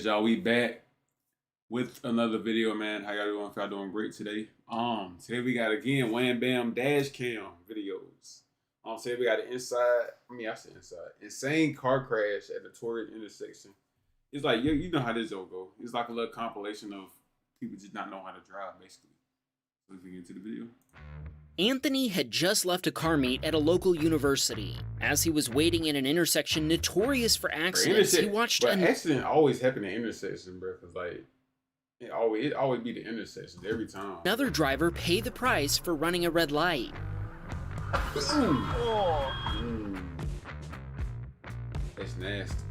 y'all, we back with another video, man. How y'all doing? If y'all doing great today. Today we got again Wham Bam dash cam videos. Today we got an insane car crash at the Torrid intersection. It's like you know how this will go. It's like a little compilation of people just not knowing how to drive, basically. So let's get into the video. Anthony had just left a car meet at a local university. As he was waiting in an intersection notorious for accidents, he watched an accident always happen in intersection, bro. Cause like it always be the intersections every time. Another driver pay the price for running a red light. That's nasty.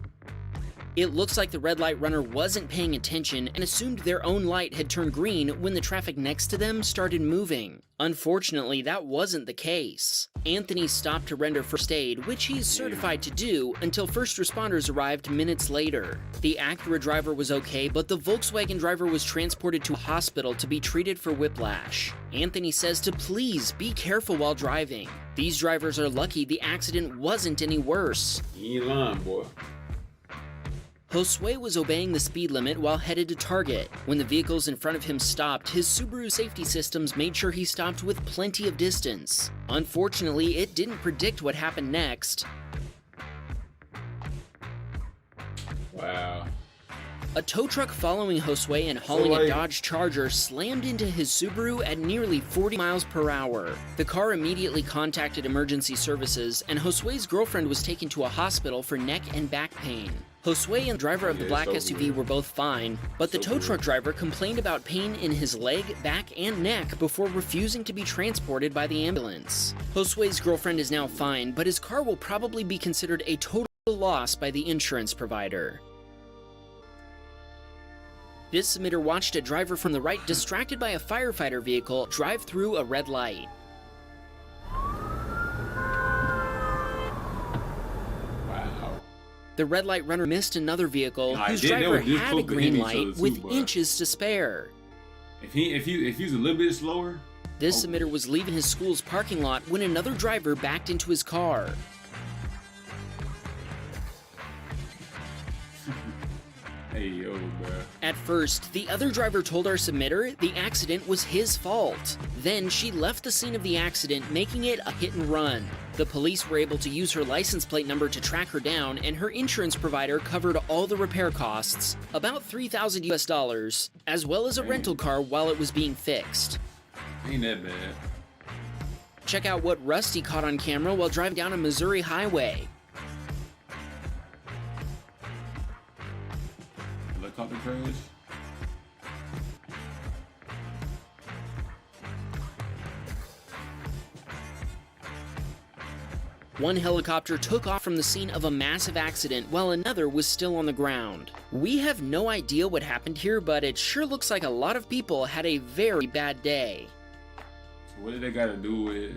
It looks like the red light runner wasn't paying attention and assumed their own light had turned green when the traffic next to them started moving. Unfortunately, that wasn't the case. Anthony stopped to render first aid, which he's certified to do, until first responders arrived minutes later. The Acura driver was okay, but the Volkswagen driver was transported to a hospital to be treated for whiplash. Anthony says to please be careful while driving. These drivers are lucky the accident wasn't any worse. You ain't lying, boy. Josue was obeying the speed limit while headed to Target. When the vehicles in front of him stopped, his Subaru safety systems made sure he stopped with plenty of distance. Unfortunately, it didn't predict what happened next. Wow. A tow truck following Josue and hauling a Dodge Charger slammed into his Subaru at nearly 40 miles per hour. The car immediately contacted emergency services, and Josue's girlfriend was taken to a hospital for neck and back pain. Josue and the driver of the black SUV were both fine, but the tow truck driver complained about pain in his leg, back, and neck before refusing to be transported by the ambulance. Josue's girlfriend is now fine, but his car will probably be considered a total loss by the insurance provider. This submitter watched a driver from the right, distracted by a firefighter vehicle, drive through a red light. Wow. The red light runner missed another vehicle whose driver had a green light with inches to spare. If he's a little bit slower. This submitter was leaving his school's parking lot when another driver backed into his car. Hey, yo, bro. At first, the other driver told our submitter the accident was his fault. Then she left the scene of the accident, making it a hit and run. The police were able to use her license plate number to track her down, and her insurance provider covered all the repair costs, about $3,000 US, as well as a rental car while it was being fixed. Ain't that bad. Check out what Rusty caught on camera while driving down a Missouri highway. Helicopter crash. One helicopter took off from the scene of a massive accident while another was still on the ground. We have no idea what happened here, but it sure looks like a lot of people had a very bad day. So what did they gotta do with?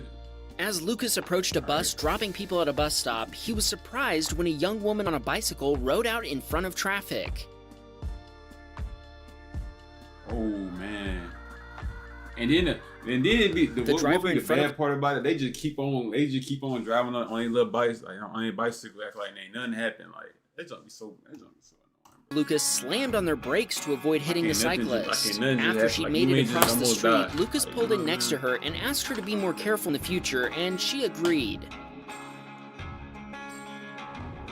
As Lucas approached a bus dropping people at a bus stop, he was surprised when a young woman on a bicycle rode out in front of traffic. Oh man! And then the bad part about it, they just keep on driving on their little bikes, like on their bicycle, act like ain't nothing happened. Like that don't be so annoying. Lucas slammed on their brakes to avoid hitting the cyclist. After she made it across the street, Lucas pulled in next to her and asked her to be more careful in the future, and she agreed.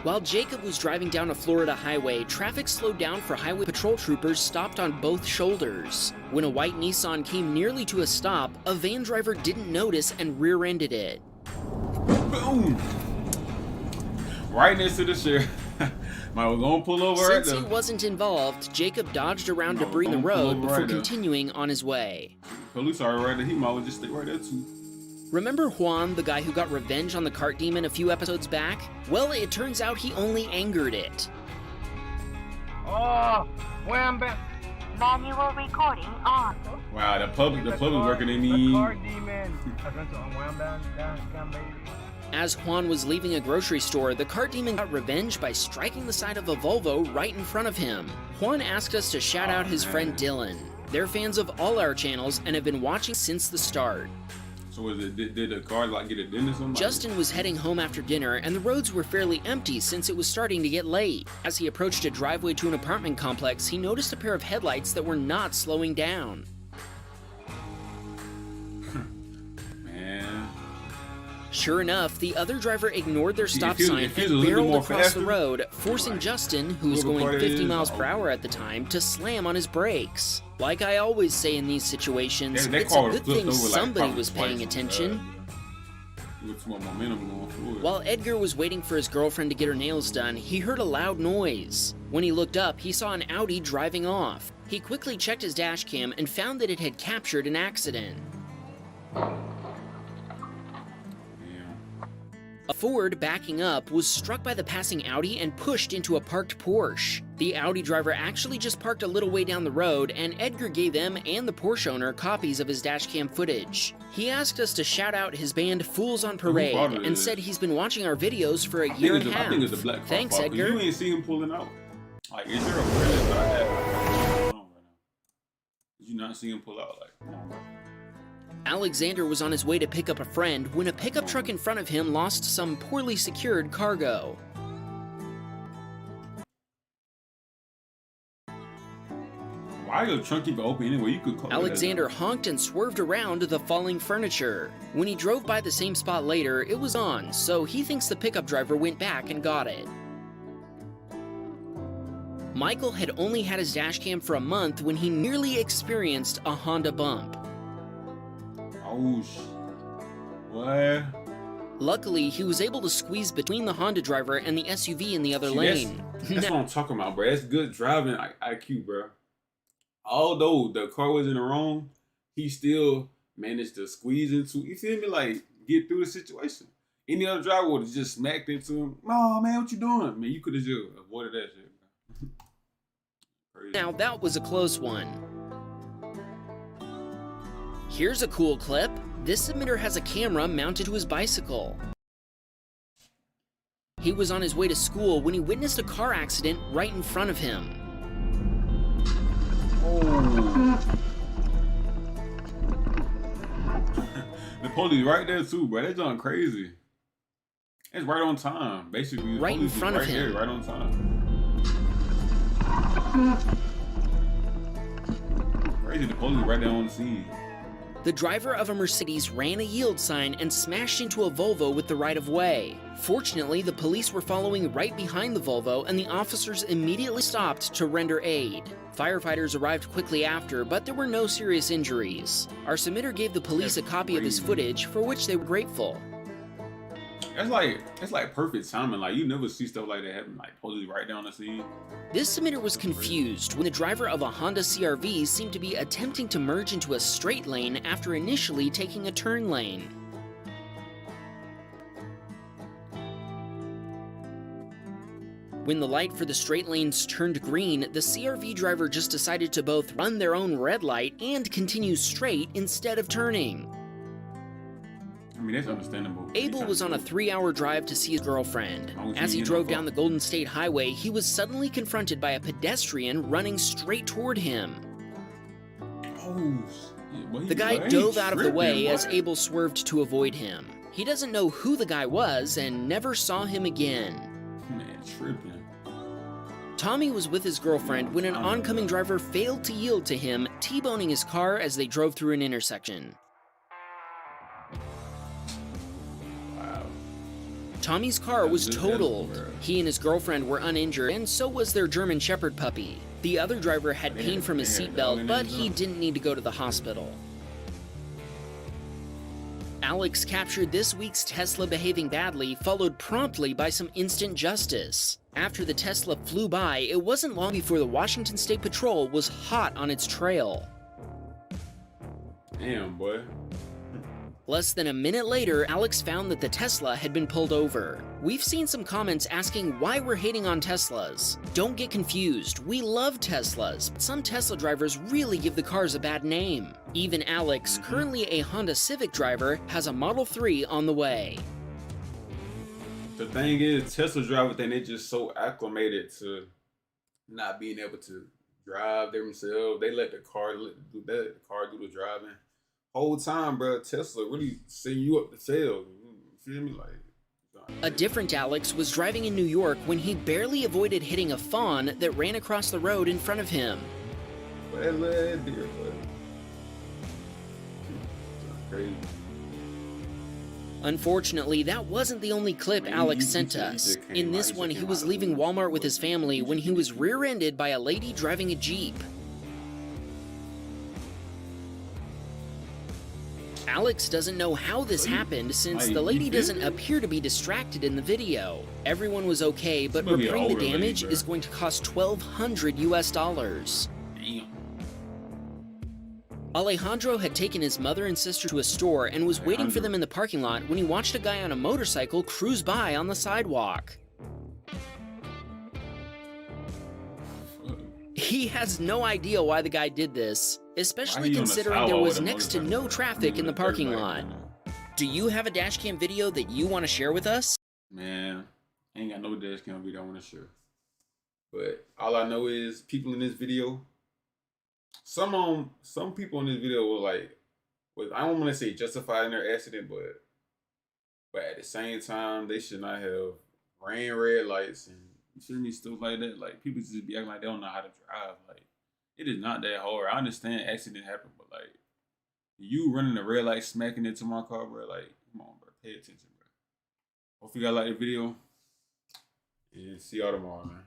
While Jacob was driving down a Florida highway, traffic slowed down for highway patrol troopers stopped on both shoulders. When a white Nissan came nearly to a stop, a van driver didn't notice and rear-ended it. Boom! Right next to the sheriff. Might was gonna pull over right Since he wasn't involved, Jacob dodged around debris in the road before continuing on his way. Police are right there. He might just stay right there too. Remember Juan, the guy who got revenge on the cart demon a few episodes back? Well, it turns out he only angered it. Oh, Wham Bam. Manual recording on. Wow, the public working in the cart demon. Wham Bam, baby. As Juan was leaving a grocery store, the cart demon got revenge by striking the side of a Volvo right in front of him. Juan asked us to shout out his friend Dylan. They're fans of all our channels and have been watching since the start. So did the car like get a dent or something? Justin was heading home after dinner, and the roads were fairly empty since it was starting to get late. As he approached a driveway to an apartment complex, he noticed a pair of headlights that were not slowing down. Man. Sure enough, the other driver ignored their stop sign and barreled across the road, forcing Justin, who was going 50 miles per hour at the time, to slam on his brakes. Like I always say in these situations, it's a good thing somebody was paying attention. With more momentum going forward. While Edgar was waiting for his girlfriend to get her nails done, he heard a loud noise. When he looked up, he saw an Audi driving off. He quickly checked his dash cam and found that it had captured an accident. A Ford backing up was struck by the passing Audi and pushed into a parked Porsche. The Audi driver actually just parked a little way down the road, and Edgar gave them and the Porsche owner copies of his dashcam footage. He asked us to shout out his band Fools on Parade and said he's been watching our videos for a year and a half. I think it's a black car. Thanks, Edgar. You ain't see him pulling out. Like, is there a way that's not happening? Did you not see him pull out? Like, come on, bro. Alexander was on his way to pick up a friend when a pickup truck in front of him lost some poorly secured cargo. Why your trunk even open anyway? You could close Alexander honked and swerved around the falling furniture. When he drove by the same spot later, it was on, so he thinks the pickup driver went back and got it. Michael had only had his dashcam for a month when he nearly experienced a Honda bump. Oh, what? Luckily, he was able to squeeze between the Honda driver and the SUV in the other lane. That's what I'm talking about, bro. That's good driving IQ, bro. Although the car was in the wrong, he still managed to squeeze into, you feel me, like, get through the situation. Any other driver would have just smacked into him. Oh, man, what you doing? Man, you could have just avoided that shit, bro. Now, that was a close one. Here's a cool clip. This submitter has a camera mounted to his bicycle. He was on his way to school when he witnessed a car accident right in front of him. Oh. The police right there too, bro. That's done crazy. It's right on time, basically. Right in front of him. There, right on time. Crazy, the police right there on the scene. The driver of a Mercedes ran a yield sign and smashed into a Volvo with the right-of-way. Fortunately, the police were following right behind the Volvo, and the officers immediately stopped to render aid. Firefighters arrived quickly after, but there were no serious injuries. Our submitter gave the police a copy of his footage, for which they were grateful. It's like perfect timing. Like, you never see stuff like that happen. Like, police right down the scene. This submitter was confused when the driver of a Honda CR-V seemed to be attempting to merge into a straight lane after initially taking a turn lane. When the light for the straight lanes turned green, the CR-V driver just decided to both run their own red light and continue straight instead of turning. I mean, that's understandable. Abel was on a 3-hour drive to see his girlfriend. As he drove down the Golden State Highway, he was suddenly confronted by a pedestrian running straight toward him. Oh, the guy dove out of the way as Abel swerved to avoid him. He doesn't know who the guy was and never saw him again. Man, tripping. Tommy was with his girlfriend when an oncoming driver failed to yield to him, T-boning his car as they drove through an intersection. Tommy's car was totaled. He and his girlfriend were uninjured, and so was their German Shepherd puppy. The other driver had pain from his seatbelt, but he didn't need to go to the hospital. Alex captured this week's Tesla behaving badly, followed promptly by some instant justice. After the Tesla flew by, it wasn't long before the Washington State Patrol was hot on its trail. Damn, boy. Less than a minute later, Alex found that the Tesla had been pulled over. We've seen some comments asking why we're hating on Teslas. Don't get confused, we love Teslas, but some Tesla drivers really give the cars a bad name. Even Alex, currently a Honda Civic driver, has a Model 3 on the way. The thing is, Tesla drivers, they're just so acclimated to not being able to drive themselves. They let the car do the driving. whole time, bro, Tesla really setting you up to fail. You feel me? Like. A different Alex was driving in New York when he barely avoided hitting a fawn that ran across the road in front of him. But that little deer, but crazy. Unfortunately, that wasn't the only clip Alex sent us. In this one, he was leaving Walmart with his family when he was rear-ended by a lady driving a Jeep. Alex doesn't know how this happened since the lady doesn't appear to be distracted in the video. Everyone was okay, but repairing the damage is going to cost $1,200 US. Damn. Alejandro had taken his mother and sister to a store and was waiting for them in the parking lot when he watched a guy on a motorcycle cruise by on the sidewalk. He has no idea why the guy did this, especially considering there was next to no traffic in the parking lot. Do you have a dashcam video that you want to share with us? Man, I ain't got no dashcam video I want to share. But all I know is people in this video, some people in this video were like, I don't want to say justified in their accident, but at the same time, they should not have ran red lights and you feel me, stuff like that. Like, people just be acting like they don't know how to drive. Like, it is not that hard. I understand accidents happen, but like, you running a red light, smacking into my car, bro. Like, come on, bro. Pay attention, bro. Hope you guys like the video. And see y'all tomorrow, man.